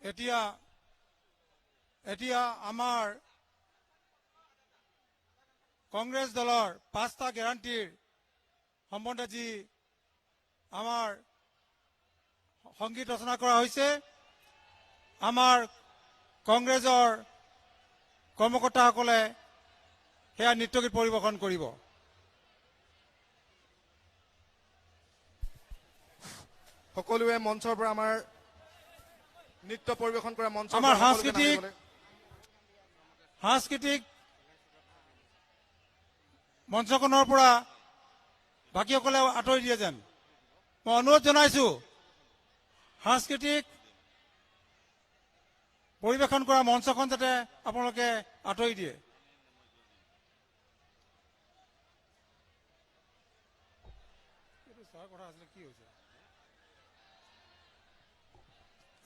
এতিয়া আমাৰ কংগ্ৰেছ দলৰ 5টা গ্যাৰাণ্টিৰ সম্বন্ধে যি আমাৰ সংগীত ৰচনা কৰা হৈছে আমাৰ কংগ্ৰেছৰ কৰ্মকৰ্তাসকলে সেয়া নৃত্যগীত পৰিৱেশন কৰিব। সকলোৱে মঞ্চৰ পৰা আমাৰ নৃত্য পৰিৱেশন কৰা মঞ্চৰ আমাৰ পৰা সাংস্কৃতিক মঞ্চখনৰ পৰা বাকীসকলে আঁতৰি দিয়ে যেন মই অনুৰোধ জনাইছো। সাংস্কৃতিক পৰিৱেশন কৰা মঞ্চখন যাতে আপোনালোকে আঁতৰি দিয়ে।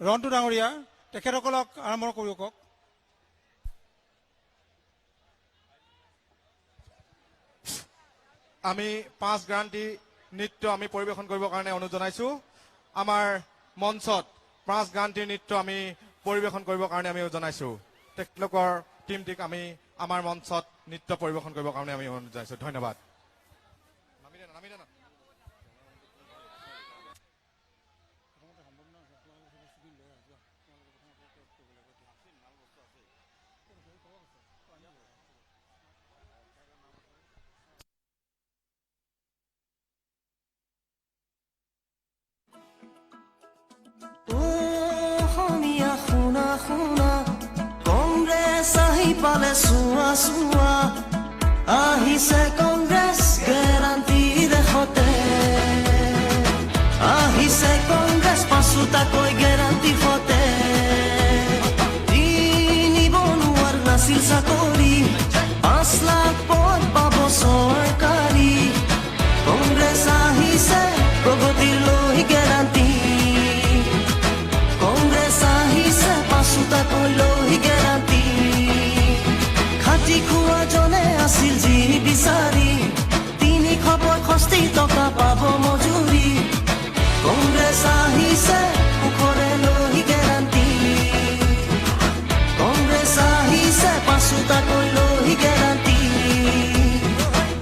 ৰন্টু ডাঙৰীয়া তেখেতসকলক আৰম্ভ কৰিব কওক। আমি 5 গ্যাৰাণ্টি নৃত্য আমি পৰিৱেশন কৰিবৰ কাৰণে অনুৰোধ জনাইছো। আমাৰ মঞ্চত 5 গ্যাৰাণ্টিৰ নৃত্য আমি পৰিৱেশন কৰিবৰ কাৰণে আমি জনাইছো। তেখেতলোকৰ টিমটিক আমি আমাৰ মঞ্চত নৃত্য পৰিৱেশন কৰিবৰ কাৰণে আমি অনুৰোধ জনাইছো। ধন্যবাদ। কংগ্ৰেছ আহি পালে চোৱা চোৱা আহিছে কংগ্ৰেছ গেৰাণ্টি দেশতে আহিছে কংগ্ৰেছ পাঁচোটাকৈ গেৰাণ্টি ফতে নিবনুৱাৰ নাছিল চাকৰি 5 লাখ পদ পাব চৰকাৰী কংগ্ৰেছ আহিছে প্ৰগতিৰ লৈ গেৰাণ্টি কংগ্ৰেছ আহিছে পাঁচোটাকৈ লৈ গেৰাণ্টি খাটি খোৱা জনে আছিল যি বিচাৰি 365 টকা পাব মজুৰি কংগ্ৰেছ আহিছে সুখৰে লৈ গেৰাণ্টি কংগ্ৰেছ আহিছে পাঁচোটাকৈ লৈ গেৰাণ্টি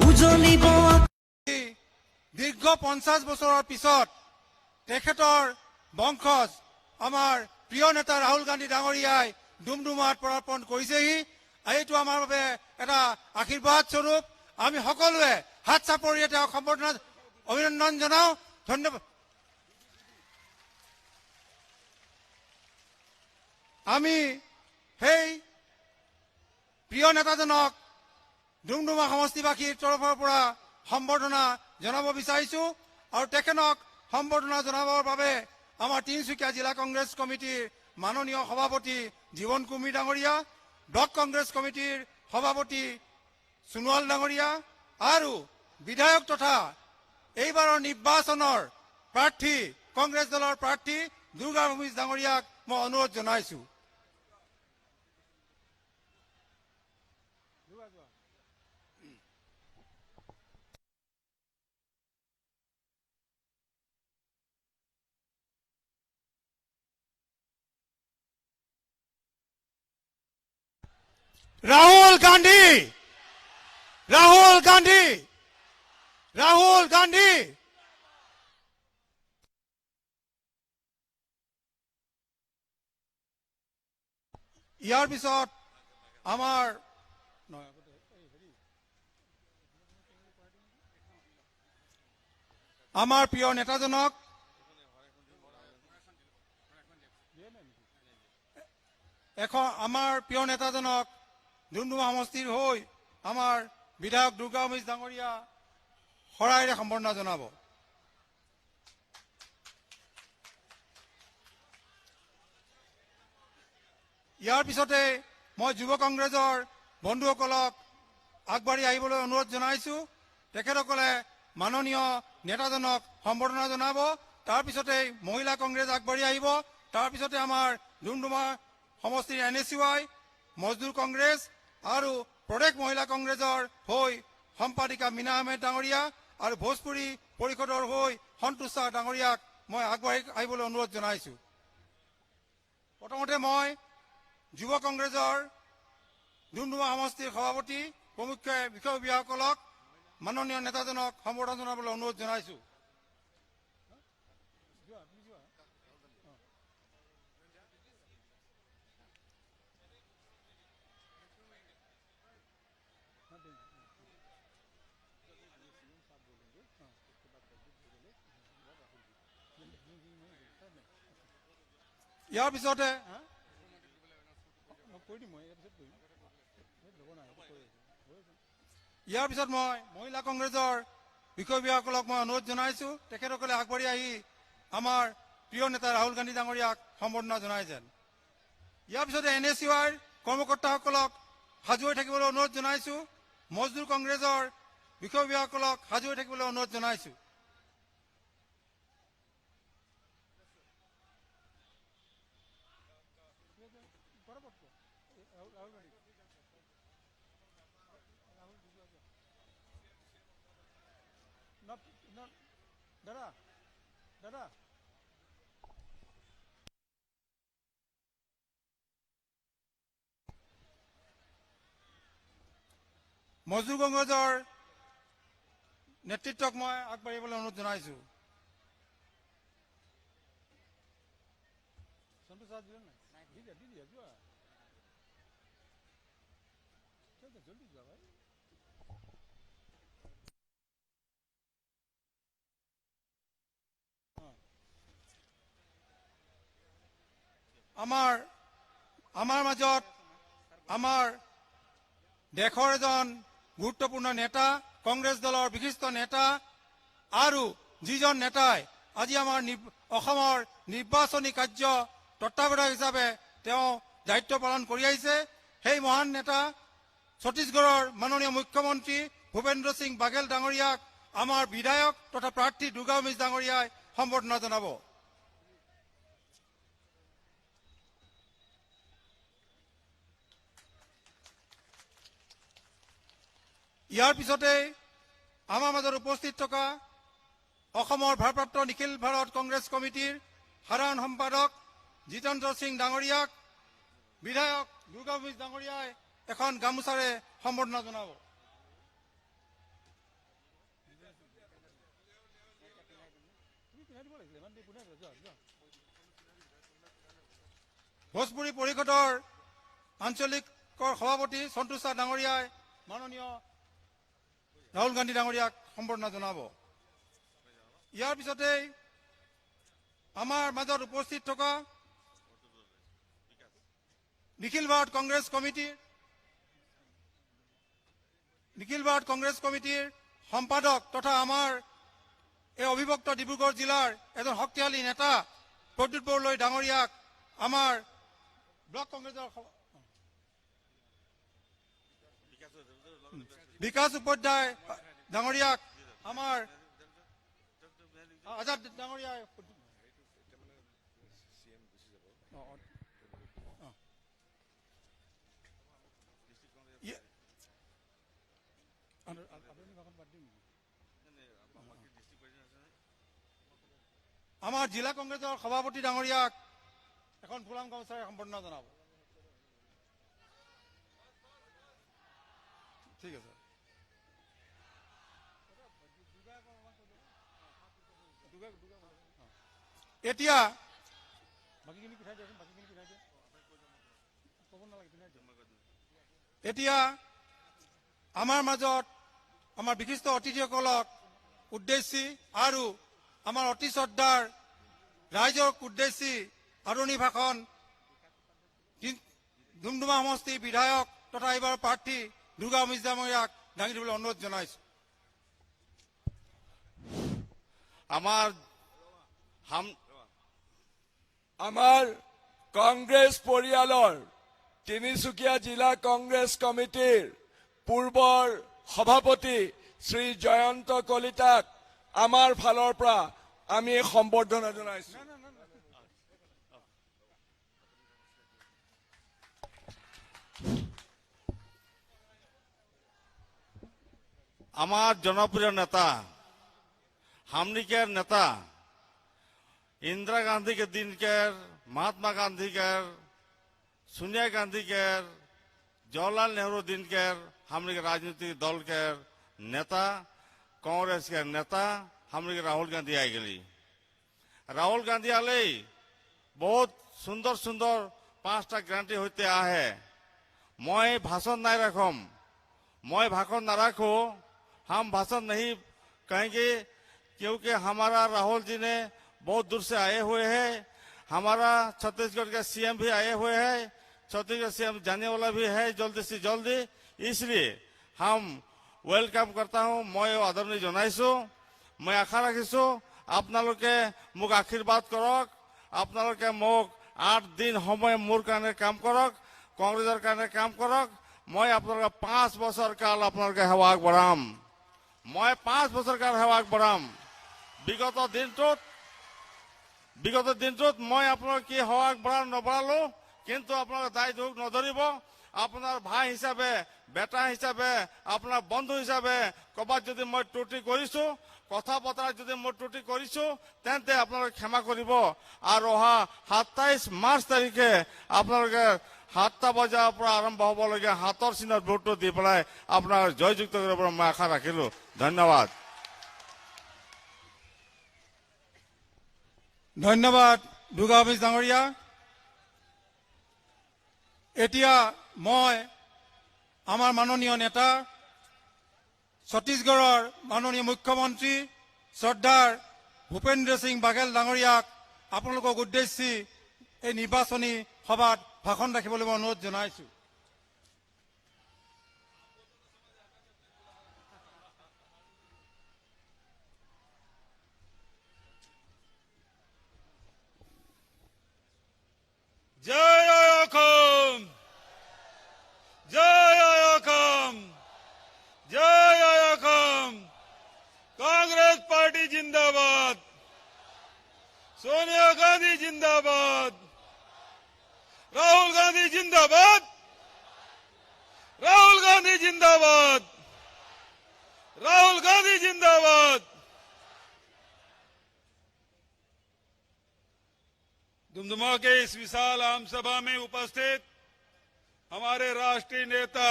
উজলিব দীৰ্ঘ 50 বছৰৰ পিছত তেখেতৰ বংশজ আমাৰ প্ৰিয় নেতা ৰাহুল গান্ধী ডাঙৰীয়াই ডুমডুমাত পদাৰ্পণ কৰিছেহি। এইটো আমাৰ বাবে এটা আশীৰ্বাদ স্বৰূপ। আমি সকলোৱে হাত চাপৰি তেওঁক সম্বৰ্ধনা অভিনন্দন জনাওঁ। ধন্যবাদ। আমি সেই প্ৰিয় নেতাজনক ডুমডুমা সমষ্টিবাসীৰ তৰফৰ পৰা সম্বৰ্ধনা জনাব বিচাৰিছো আৰু তেখেতক সম্বৰ্ধনা জনাবৰ বাবে আমাৰ তিনিচুকীয়া জিলা কংগ্ৰেছ কমিটিৰ মাননীয় সভাপতি জীৱন কুৰ্মী ডাঙৰীয়া, ব্লক কংগ্ৰেছ কমিটিৰ সভাপতি সোণোৱাল ডাঙৰীয়া আৰু বিধায়ক তথা এইবাৰৰ নিৰ্বাচনৰ প্ৰাৰ্থী কংগ্ৰেছ দলৰ প্ৰাৰ্থী দুৰ্গা ভূমিজ ডাঙৰীয়াক মই অনুৰোধ জনাইছো। राहुल गांधी, राहुल गांधी, राहुल गांधी। ইয়াৰ পিছত আমাৰ প্ৰিয় নেতাজনক ডুমডুমা সমষ্টিৰ হৈ আমাৰ বিধায়ক দুৰ্গা ভূমিজ ডাঙৰীয়া শৰাইৰে সম্বৰ্ধনা জনাব। ইয়াৰ পিছতে মই যুৱ কংগ্ৰেছৰ বন্ধুসকলক আগবাঢ়ি আহিবলৈ অনুৰোধ জনাইছো। তেখেতসকলে মাননীয় নেতাজনক সম্বৰ্ধনা জনাব। তাৰপিছতে মহিলা কংগ্ৰেছ আগবাঢ়ি আহিব। তাৰপিছতে আমাৰ ডুমডুমা সমষ্টিৰ NSUI, মজদুৰ কংগ্ৰেছ আৰু প্ৰদেশ মহিলা কংগ্ৰেছৰ হৈ সম্পাদিকা মীনা আহমেদ ডাঙৰীয়া আৰু ভোজপুৰী পৰিষদৰ হৈ সন্তোষ শাহ ডাঙৰীয়াক মই আগবাঢ়ি আহিবলৈ অনুৰোধ জনাইছো। প্ৰথমতে মই যুৱ কংগ্ৰেছৰ ডুমডুমা সমষ্টিৰ সভাপতি প্ৰমুখ বিষয়ববীয়াসকলক মাননীয় নেতাজনক সম্বৰ্ধনা জনাবলৈ অনুৰোধ জনাইছো। ইয়াৰ পিছতে মই মহিলা কংগ্ৰেছৰ বিষয়ববীয়াসকলক মই অনুৰোধ জনাইছো তেখেতসকলে আগবাঢ়ি আহি আমাৰ প্ৰিয় নেতা ৰাহুল গান্ধী ডাঙৰীয়াক সম্বৰ্ধনা জনাই যেন। ইয়াৰ পিছতে NSUৰ কৰ্মকৰ্তাসকলক সাজু হৈ থাকিবলৈ অনুৰোধ জনাইছো। মজদুৰ কংগ্ৰেছৰ বিষয়ববীয়াসকলক সাজু হৈ থাকিবলৈ অনুৰোধ জনাইছো। দাদা মজদুৰ কংগ্ৰেছৰ নেতৃত্বক মই আগবাঢ়িবলৈ অনুৰোধ জনাইছো। আমাৰ মাজত আমাৰ দেশৰ এজন গুৰুত্বপূৰ্ণ নেতা, কংগ্ৰেছ দলৰ বিশিষ্ট নেতা আৰু যিজন নেতাই আজি আমাৰ অসমৰ নিৰ্বাচনী কাৰ্য তত্ত্বাৱধায়ক হিচাপে তেওঁ দায়িত্ব পালন কৰি আহিছে, সেই মহান নেতা ছত্তীশগড়ৰ মাননীয় মুখ্যমন্ত্ৰী ভূপেন্দ্ৰ সিং বাঘেল ডাঙৰীয়াক আমাৰ বিধায়ক তথা প্ৰাৰ্থী দুৰ্গা মিছ ডাঙৰীয়াই সম্বৰ্ধনা জনাব। ইয়াৰ পিছতে আমাৰ মাজত উপস্থিত থকা অসমৰ ভাৰপ্ৰাপ্ত নিখিল ভাৰত কংগ্ৰেছ কমিটিৰ সাধাৰণ সম্পাদক জিতেন্দ্ৰ সিং ডাঙৰীয়াক বিধায়ক দুৰ্গা মিছ ডাঙৰীয়াই এখন গামোচাৰে সম্বৰ্ধনা জনাব। ভোজপুৰী পৰিষদৰ আঞ্চলিকৰ সভাপতি সন্তোষ ডাঙৰীয়াই মাননীয় ৰাহুল গান্ধী ডাঙৰীয়াক সম্বৰ্ধনা জনাব। ইয়াৰ পিছতে আমাৰ মাজত উপস্থিত থকা নিখিল ভাৰত কংগ্ৰেছ কমিটিৰ সম্পাদক তথা আমাৰ এই অবিভক্ত ডিব্ৰুগড় জিলাৰ এজন শক্তিশালী নেতা প্ৰদ্যুৎ বৰদলৈ ডাঙৰীয়াক আমাৰ ব্লক কংগ্ৰেছৰ বিকাশ উপাধ্যায় ডাঙৰীয়াক আমাৰ আজাদ ডাঙৰীয়াই আমাৰ জিলা কংগ্ৰেছৰ সভাপতি ডাঙৰীয়াক এখন ফুলাম গামোচাৰে সম্বৰ্ধনা জনাব। ঠিক আছে। এতিয়া আমাৰ মাজত আমাৰ বিশিষ্ট অতিথিসকলক উদ্দেশ্যি আৰু আমাৰ অতি শ্ৰদ্ধাৰ ৰাইজক উদ্দেশ্যি আদৰণি ভাষণ ডুমডুমা সমষ্টিৰ বিধায়ক তথা এইবাৰ প্ৰাৰ্থী দুৰ্গা মিছ ডাঙৰীয়াক দাঙি দিবলৈ অনুৰোধ জনাইছো। আমাৰ কংগ্ৰেছ পৰিয়ালৰ তিনিচুকীয়া জিলা কংগ্ৰেছ কমিটিৰ পূৰ্বৰ সভাপতি শ্ৰী জয়ন্ত কলিতাক আমাৰ ফালৰ পৰা আমি সম্বৰ্ধনা জনাইছো। আমার জনপ্রিয় নেতা হামনিকের নেতা इंदिरा गांधी के दिन कर, महात्मा गांधी कर, सोनिया गांधी कर, जवाहरलाल नेहरू दिन कर, हमने के राजनीतिक दल के नेता, कांग्रेस के नेता हमने के राहुल गांधी आई गली। राहुल गांधी आले बहुत सुंदर सुंदर 5टा ग्रांटी होते आहे। मैं भाषण नहीं रखम, मैं भाषण न रखो, हम भाषण नहीं कहेंगे क्योंकि हमारा राहुल जी ने बहुत दूर से आए हुए हैं। हमारा छत्तीसगढ़ के सीएम भी आए हुए हैं, छत्तीसगढ़ सीएम जाने वाला भी है जल्दी से जल्दी, इसलिए हम वेलकम करता हूं। मैं आदरणीय जनाइছো, मैं आशा राखिছো आपनालोके মোক आशीर्वाद करक, आपनालोके মোক 8 दिन समय मोर কাৰণে কাম কৰক, কংগ্ৰেছৰ কাৰণে কাম কৰক। मैं आपनालोকে 5 বছৰ কাল आपनालोके সেৱা আগবঢ়াম, मैं 5 বছৰ কাল সেৱা আগবঢ়াম। বিগত দিনটোত মই আপোনালোক কি সেৱা আগবঢ়াম নবঢ়ালো, কিন্তু আপোনালোকে দায় দুখ নধৰিব। আপোনাৰ ভাই হিচাপে, বেটা হিচাপে, আপোনাৰ বন্ধু হিচাপে ক'ৰবাত যদি মই ত্ৰুটি কৰিছো, কথা বতৰা যদি মই ত্ৰুটি কৰিছো, তেন্তে আপোনালোকে ক্ষমা কৰিব। আৰু অহা 27 মাৰ্চ তাৰিখে আপোনালোকে 7টা বজাৰ পৰা আৰম্ভ হ'বলগীয়া হাতৰ চিনত ভোটটো দি পেলাই আপোনাক জয়যুক্ত কৰিব মই আশা ৰাখিলো। ধন্যবাদ। ধন্যবাদ দুৰ্গাভীষ ডাঙৰীয়া। এতিয়া মই আমাৰ মাননীয় নেতা ছত্তীশগড়ৰ মাননীয় মুখ্যমন্ত্ৰী শ্ৰদ্ধাৰ ভূপেন্দ্ৰ সিং বাঘেল ডাঙৰীয়াক আপোনালোকক উদ্দেশ্যি এই নিৰ্বাচনী সভাত ভাষণ ৰাখিবলৈ মই অনুৰোধ জনাইছো। जय अयोखम, जय अयोखम, जय अयोखम। कांग्रेस पार्टी जिंदाबाद, सोनिया गांधी जिंदाबाद, राहुल गांधी जिंदाबाद, राहुल गांधी जिंदाबाद, राहुल गांधी जिंदाबाद। दुमदुमा के इस विशाल आम सभा में उपस्थित हमारे राष्ट्रीय नेता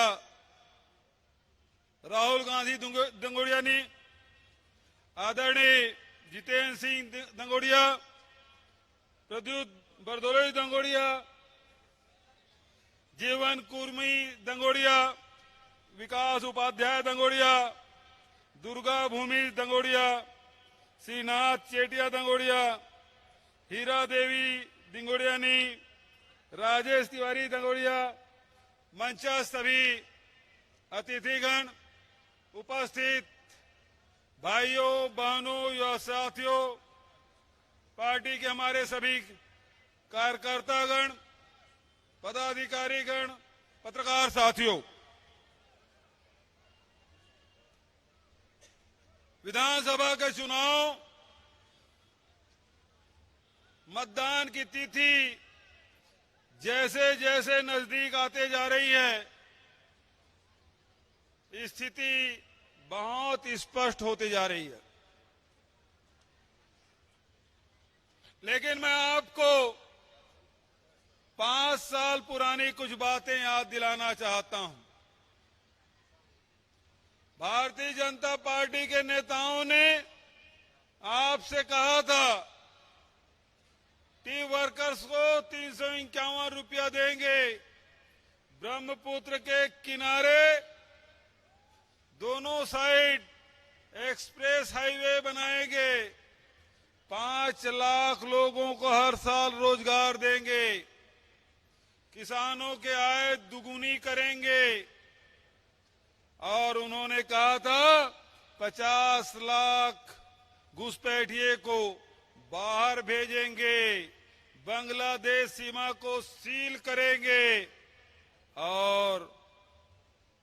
राहुल गांधी दंगोड़ियानी, आदरणीय जितेंद्र सिंह दंगोड़िया, प्रद्युत बरदोली दंगोड़िया, जीवन कुर्मी दंगोड़िया, विकास उपाध्याय दंगोड़िया, दुर्गा भूमि दंगोड़िया, श्रीनाथ चेटिया दंगोड़िया, हीरा देवी दिंगोड़ियानी, राजेश तिवारी दंगोड़िया, मंचा सभी अतिथिगण, उपस्थित भाइयों बहनों या साथियों, पार्टी के हमारे सभी कार्यकर्तागण, पदाधिकारीगण, पत्रकार साथियों, विधानसभा के चुनाव मतदान की तिथि जैसे जैसे नजदीक आते जा रही है, स्थिति बहुत स्पष्ट होती जा रही है। लेकिन मैं आपको 5 साल पुरानी कुछ बातें याद दिलाना चाहता हूं। भारतीय जनता पार्टी के नेताओं ने आपसे कहा था टी वर्कर्स को 351 रुपया देंगे, ब्रह्मपुत्र के किनारे दोनों साइड एक्सप्रेस हाईवे बनाएंगे, 5 लाख लोगों को हर साल रोजगार देंगे, किसानों के आय दुगुनी करेंगे। और उन्होंने कहा था 50 लाख घुसपैठिए को बाहर भेजेंगे, बांग्लादेश सीमा को सील करेंगे। और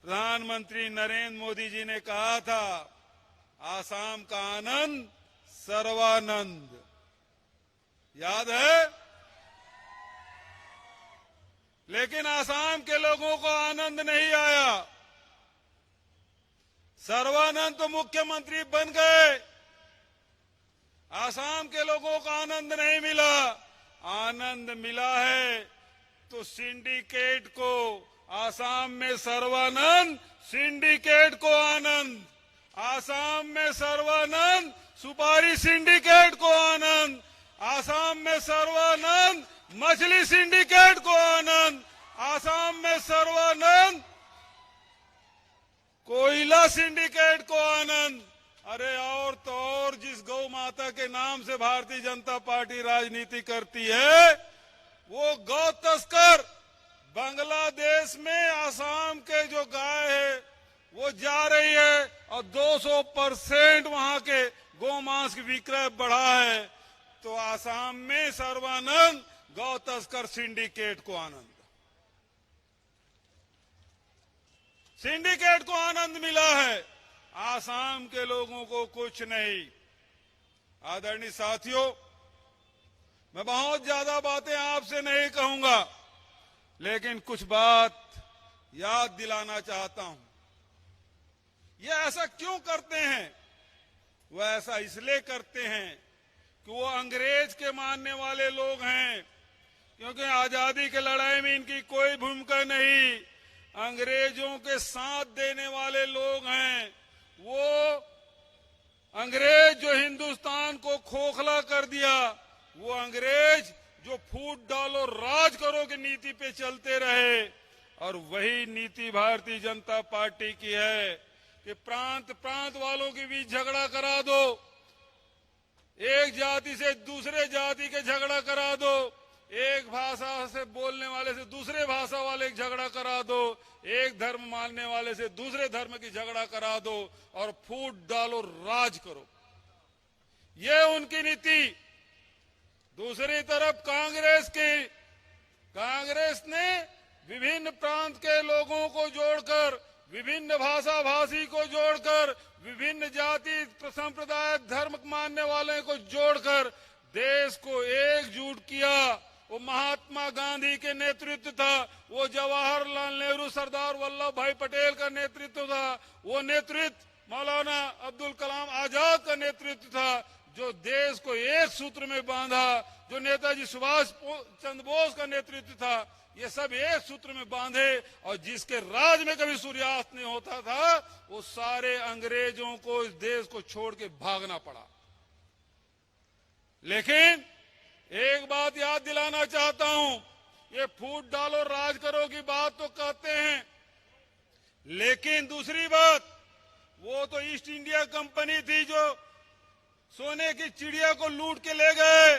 प्रधानमंत्री नरेंद्र मोदी जी ने कहा था आसाम का आनंद सर्वानंद, याद है? लेकिन आसाम के लोगों को आनंद नहीं आया, सर्वानंद तो मुख्यमंत्री बन गए, आसाम के लोगों को आनंद नहीं मिला। आनंद मिला है तो सिंडिकेट को, आसाम में सर्वानंद, सिंडिकेट को आनंद। आसाम में सर्वानंद, सुपारी सिंडिकेट को आनंद। आसाम में सर्वानंद, मछली सिंडिकेट को आनंद। आसाम में सर्वानंद, कोयला सिंडिकेट को आनंद। अरे और तो और, जिस गौ माता के नाम से भारतीय जनता पार्टी राजनीति करती है, वो गौ तस्कर बांग्लादेश में आसाम के जो गाय है वो जा रही है और 200% वहां के गोमांस की विक्रय बढ़ा है। तो आसाम में सर्वानंद, गौ तस्कर सिंडिकेट को आनंद। सिंडिकेट को आनंद मिला है, आसाम के लोगों को कुछ नहीं। आदरणीय साथियों, मैं बहुत ज्यादा बातें आपसे नहीं कहूंगा, लेकिन कुछ बात याद दिलाना चाहता हूं। ये ऐसा क्यों करते हैं? वो ऐसा इसलिए करते हैं कि वो अंग्रेज के मानने वाले लोग हैं, क्योंकि आजादी की लड़ाई में इनकी कोई भूमिका नहीं। अंग्रेजों के साथ देने वाले लोग हैं। वो अंग्रेज जो हिंदुस्तान को खोखला कर दिया, वो अंग्रेज जो फूट डालो राज करो की नीति पे चलते रहे, और वही नीति भारतीय जनता पार्टी की है कि प्रांत प्रांत वालों के बीच झगड़ा करा दो, एक जाति से दूसरे जाति के झगड़ा करा दो, एक भाषा से बोलने वाले से दूसरे भाषा वाले की झगड़ा करा दो, एक धर्म मानने वाले से दूसरे धर्म की झगड़ा करा दो और फूट डालो राज करो। ये उनकी नीति। दूसरी तरफ कांग्रेस ने विभिन्न प्रांत के लोगों को जोड़कर, विभिन्न भाषा भाषी को जोड़कर, विभिन्न जाति संप्रदाय धर्म मानने वाले को जोड़कर देश को एकजुट किया। वो महात्मा गांधी के नेतृत्व था, वो जवाहरलाल नेहरू, सरदार वल्लभ भाई पटेल का नेतृत्व था, वो नेतृत्व मौलाना अब्दुल कलाम आजाद का नेतृत्व था, जो देश को एक सूत्र में बांधा, जो नेताजी सुभाष चंद्र बोस का नेतृत्व था, ये सब एक सूत्र में बांधे, और जिसके राज में कभी सूर्यास्त नहीं होता था, वो सारे अंग्रेजों को इस देश को छोड़ के भागना पड़ा। लेकिन एक बात याद दिलाना चाहता हूं, ये फूट डालो राज करो की बात तो कहते हैं, लेकिन दूसरी बात, वो तो ईस्ट इंडिया कंपनी थी जो सोने की चिड़िया को लूट के ले गए।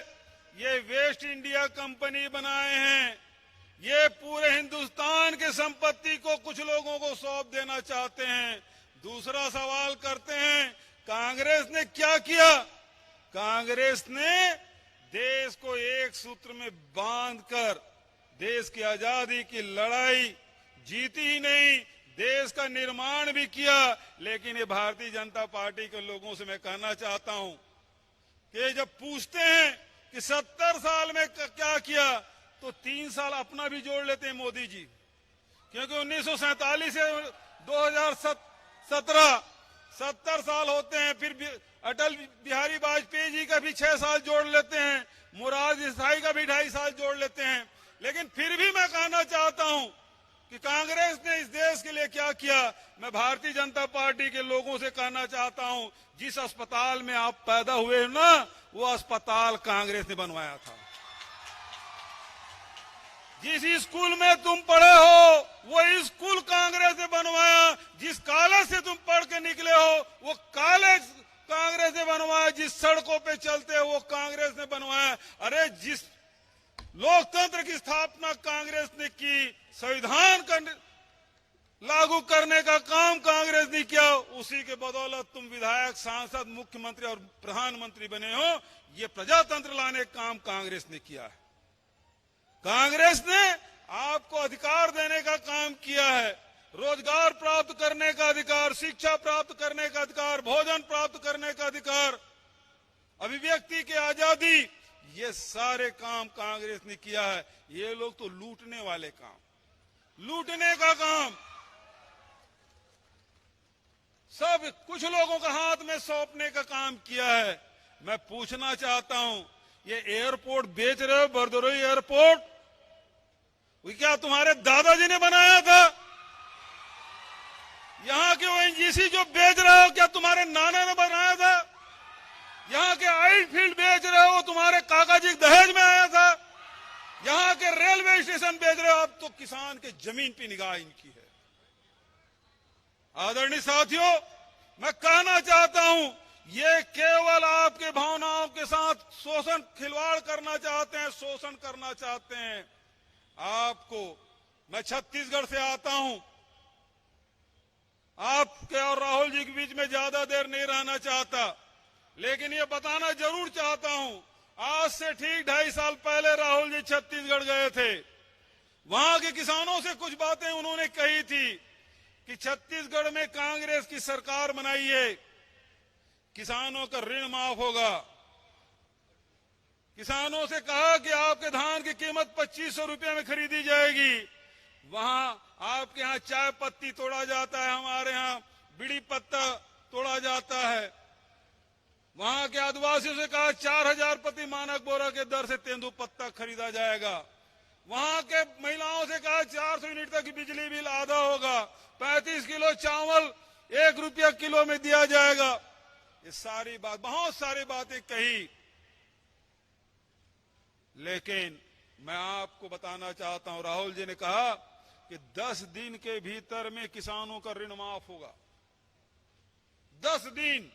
ये वेस्ट इंडिया कंपनी बनाए हैं। ये पूरे हिंदुस्तान के संपत्ति को कुछ लोगों को सौंप देना चाहते हैं। दूसरा सवाल करते हैं, कांग्रेस ने क्या किया? कांग्रेस ने देश को एक सूत्र में बांधकर देश की आजादी की लड़ाई जीती ही नहीं, देश का निर्माण भी किया। लेकिन ये भारतीय जनता पार्टी के लोगों से मैं कहना चाहता हूं कि जब पूछते हैं कि 70 साल में क्या किया, तो 3 साल अपना भी जोड़ लेते हैं मोदी जी, क्योंकि 1947 से 2017 70 साल होते हैं। फिर अटल बिहारी वाजपेयी जी का भी 6 साल जोड़ लेते हैं, मुरारजी देसाई का भी 2.5 साल जोड़ लेते हैं। लेकिन फिर भी मैं कहना चाहता हूं कि कांग्रेस ने इस देश के लिए क्या किया। मैं भारतीय जनता पार्टी के लोगों से कहना चाहता हूं, जिस अस्पताल में आप पैदा हुए ना, वो अस्पताल कांग्रेस ने बनवाया था। जिस स्कूल में तुम पढ़े हो, वो स्कूल कांग्रेस ने बनवाया। जिस कॉलेज से तुम पढ़ के निकले हो, वो कॉलेज कांग्रेस ने बनवाया। जिस सड़कों पे चलते हो, वो कांग्रेस ने बनवाया। अरे जिस लोकतंत्र की स्थापना कांग्रेस ने की, संविधान का लागू करने का काम कांग्रेस ने किया, उसी के बदौलत तुम विधायक, सांसद, मुख्यमंत्री और प्रधानमंत्री बने हो। ये प्रजातंत्र लाने का काम कांग्रेस ने किया है। कांग्रेस ने आपको अधिकार देने का काम किया है। रोजगार प्राप्त करने का अधिकार, शिक्षा प्राप्त करने का अधिकार, भोजन प्राप्त करने का अधिकार, अभिव्यक्ति की आजादी, ये सारे काम कांग्रेस ने किया है। ये लोग तो लूटने वाले काम, लूटने का काम सब कुछ लोगों का हाथ में सौंपने का काम किया है। मैं पूछना चाहता हूं, ये एयरपोर्ट बेच रहे हो, बरदरोई एयरपोर्ट, वो क्या तुम्हारे दादाजी ने बनाया था? यहां के ओएनजीसी जो बेच रहे हो, क्या तुम्हारे नाना ने बनाया था? यहां के ऑयल फील्ड बेच रहे हो, तुम्हारे काका जी दहेज में आया था? यहां के रेलवे स्टेशन बेच रहे हो, अब तो किसान के जमीन पे निगाह इनकी है। आदरणीय साथियों, मैं कहना चाहता हूं, ये केवल आपके भावनाओं के साथ शोषण, खिलवाड़ करना चाहते हैं, शोषण करना चाहते हैं आपको। मैं छत्तीसगढ़ से आता हूं, आपके और राहुल जी के बीच में ज्यादा देर नहीं रहना चाहता, लेकिन ये बताना जरूर चाहता हूं, आज से ठीक 2.5 साल पहले राहुल जी छत्तीसगढ़ गए थे। वहां के किसानों से कुछ बातें उन्होंने कही थी कि छत्तीसगढ़ में कांग्रेस की सरकार बनाई है, किसानों का ऋण माफ होगा। किसानों से कहा कि आपके धान की कीमत 2500 रुपये में खरीदी जाएगी। वहां आपके यहां चाय पत्ती तोड़ा जाता है, हमारे यहां बीड़ी पत्ता तोड़ा जाता है। वहां के आदिवासियों से कहा 4000 प्रति मानक बोरा के दर से तेंदू पत्ता खरीदा जाएगा। वहां के महिलाओं से कहा 400 यूनिट तक की बिजली बिल आधा होगा, 35 किलो चावल 1 रुपया किलो में दिया जाएगा। ये सारी बात, बहुत सारी बातें कही, लेकिन मैं आपको बताना चाहता हूं, राहुल जी ने कहा कि 10 दिन के भीतर में किसानों का ऋण माफ होगा। 10 दिन।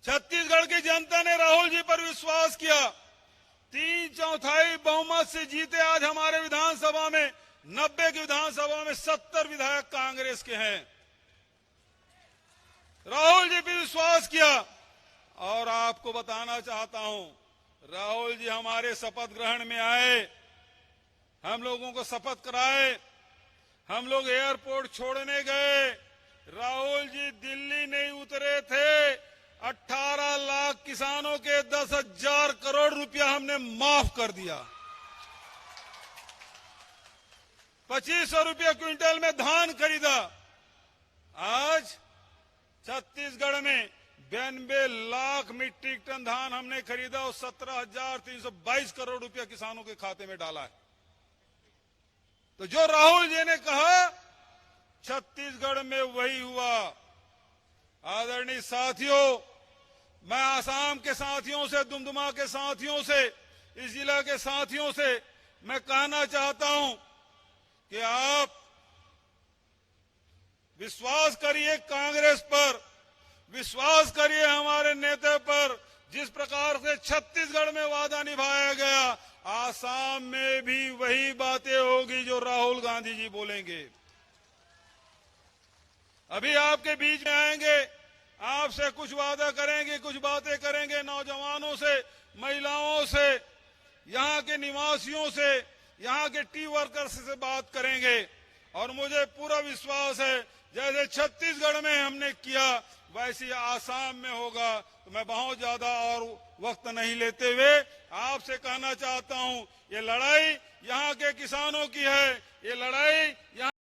छत्तीसगढ़ की जनता ने राहुल जी पर विश्वास किया, 3/4 बहुमत से जीते। आज हमारे विधानसभा में 90 की विधानसभा में 70 विधायक कांग्रेस के हैं। राहुल जी पर विश्वास किया। और आपको बताना चाहता हूं, राहुल जी हमारे शपथ ग्रहण में आए, हम लोगों को शपथ कराए, हम लोग एयरपोर्ट छोड़ने गए, राहुल जी दिल्ली नहीं उतरे थे। 18 लाख किसानों के 10,000 करोड़ रुपया हमने माफ कर दिया। 2500 रुपये क्विंटल में धान खरीदा। आज छत्तीसगढ़ में 92 लाख मीट्रिक टन धान हमने खरीदा और 17,322 करोड़ रुपया किसानों के खाते में डाला है। तो जो राहुल जी ने कहा, छत्तीसगढ़ में वही हुआ। आदरणीय साथियों, मैं आसाम के साथियों से, दुमदुमा के साथियों से, इस जिला के साथियों से मैं कहना चाहता हूं कि आप विश्वास करिए कांग्रेस पर, विश्वास करिए हमारे नेता पर। जिस प्रकार से छत्तीसगढ़ में वादा निभाया गया, आसाम में भी वही बातें होगी जो राहुल गांधी जी बोलेंगे। अभी आपके बीच में आएंगे, आपसे कुछ वादा करेंगे, कुछ बातें करेंगे, नौजवानों से, महिलाओं से, यहां के निवासियों से, यहां के टी वर्कर्स से बात करेंगे। और मुझे पूरा विश्वास है, जैसे छत्तीसगढ़ में हमने किया वैसे आसाम में होगा। तो मैं बहुत ज्यादा और वक्त नहीं लेते हुए आपसे कहना चाहता हूं, ये लड़ाई यहां के किसानों की है, ये लड़ाई यहां